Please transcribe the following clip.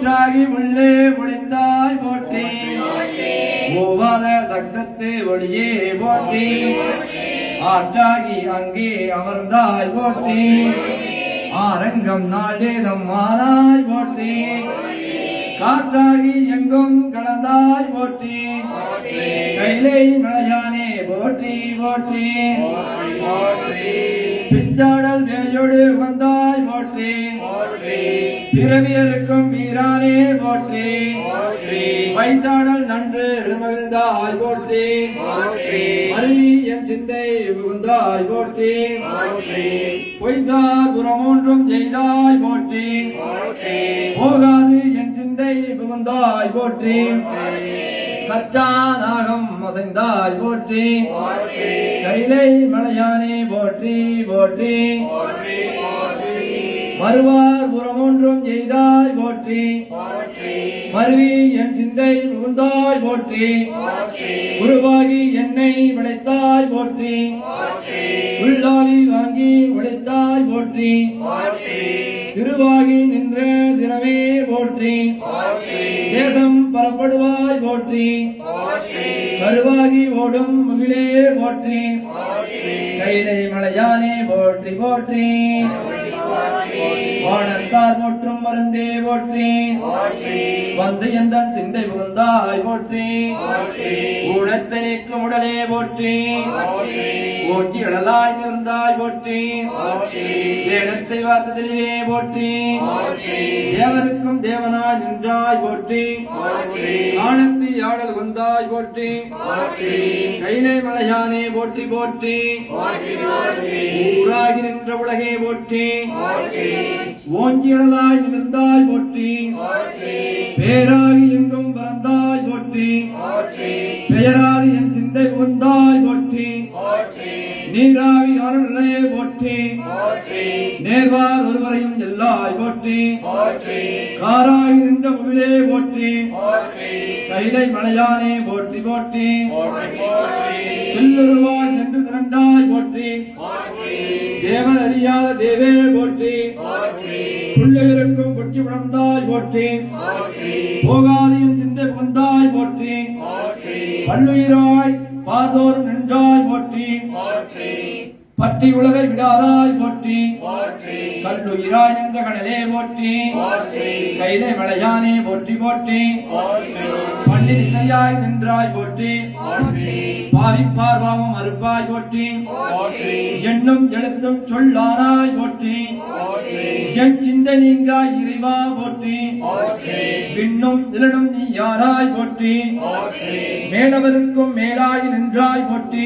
ஊற்றாகி உள்ளே ஒளிந்தாய் போற்றி ஓவாத சக்தத்து ஒளியே போற்றி ஆற்றாகி அங்கே அமர்ந்தாய் போற்றி ஆரங்கம் நாளேதம் மாறாய் போற்றி காற்றாகி எங்கும் கலந்தாய் போற்றி கைலை மலையானே போற்றி போற்றி பிச்சாடல் வேயோடு வந்தாய் போற்றி பிறவியருக்கும் வீரானே போற்றி வைசாடல் நன்று மகிழ்ந்தாய் போற்றி அருவி என் சிந்தை புகுந்தாய் போற்றி பொய்சார் புறமொன்றும் செய்தாய் போற்றி போகாது என் சிந்தை புகுந்தாய் போற்றி கச்சானாகம் அசைந்தாய் போற்றி கைலை மலையானே போற்றி போற்றி வருவார் புறமொன்றும் செய்தாய் போற்றி மருவி என் சிந்தை புகுந்தாய் போற்றி உருவாகி என்னை விளைத்தாய் போற்றி உள்ளாவி வாங்கி உழைத்தாய் போற்றி திருவாகி நின்ற திறமே போற்றி தேசம் பரப்படுவாய் போற்றி கருவாகி ஓடும் முகிலே போற்றி கைலை மலையானே போற்றி போற்றி வானத்தார் போற்றும் மருந்தே போற்றி வந்து எந்தன் சிந்தை புகுந்தாய் போற்றி ஊனத்தை நீக்கும் உடலே போற்றி ஓட்டி இடலாய் நிறந்தாய் போற்றி வேடத்தை வார்த்த தெளிவே போற்றி தேவருக்கும் தேவனாய் நின்றாய் போற்றி ஆனத்தி ஆடல் வந்தாய் போற்றி கைலை மலையானே போற்றி போற்றி ஊராகி நின்ற உலகே போற்றி ஓங்கியலாய் நிமிர்ந்தாய் போற்றி பேராகி எங்கும் பறந்தாய் போற்றி பெயராதி என் சிந்தை புகுந்தாய் போற்றி நீராவி அருளையே போற்றி நேர்வார் ஒருவரையும் எல்லாய் போற்றி காராகி நின்ற முகிலே போற்றி கைலை மலையானே போற்றி போற்றி செல்லுருவாய் சென்று திரண்டாய் போற்றி தேவன் அறியாத தேவே போற்றி புள்ளையருக்கும் கொட்டி உணர்ந்தாய் போற்றி போகாதியின் சிந்தை புகுந்தாய் போற்றி பல்லுயிராய் பார்தோறும் நின்றாய் போற்றி பற்றி உலகை விடாதாய் போற்றி கல்லுயிராய் நின்ற கடலே போற்றி கைலை மலையானே போற்றி போற்றி பள்ளி இசையாய் நின்றாய் போற்றி பாவிப்பார் பாவம் அறுப்பாய் போற்றி எண்ணும் எழுத்தும் சொல்லானாய் போற்றி என் சிந்தை நீங்காய் இறைவா போற்றி விண்ணும் நிலனும் நீ யாராய் போற்றி மேலவருக்கும் மேலாய் நின்றாய் போற்றி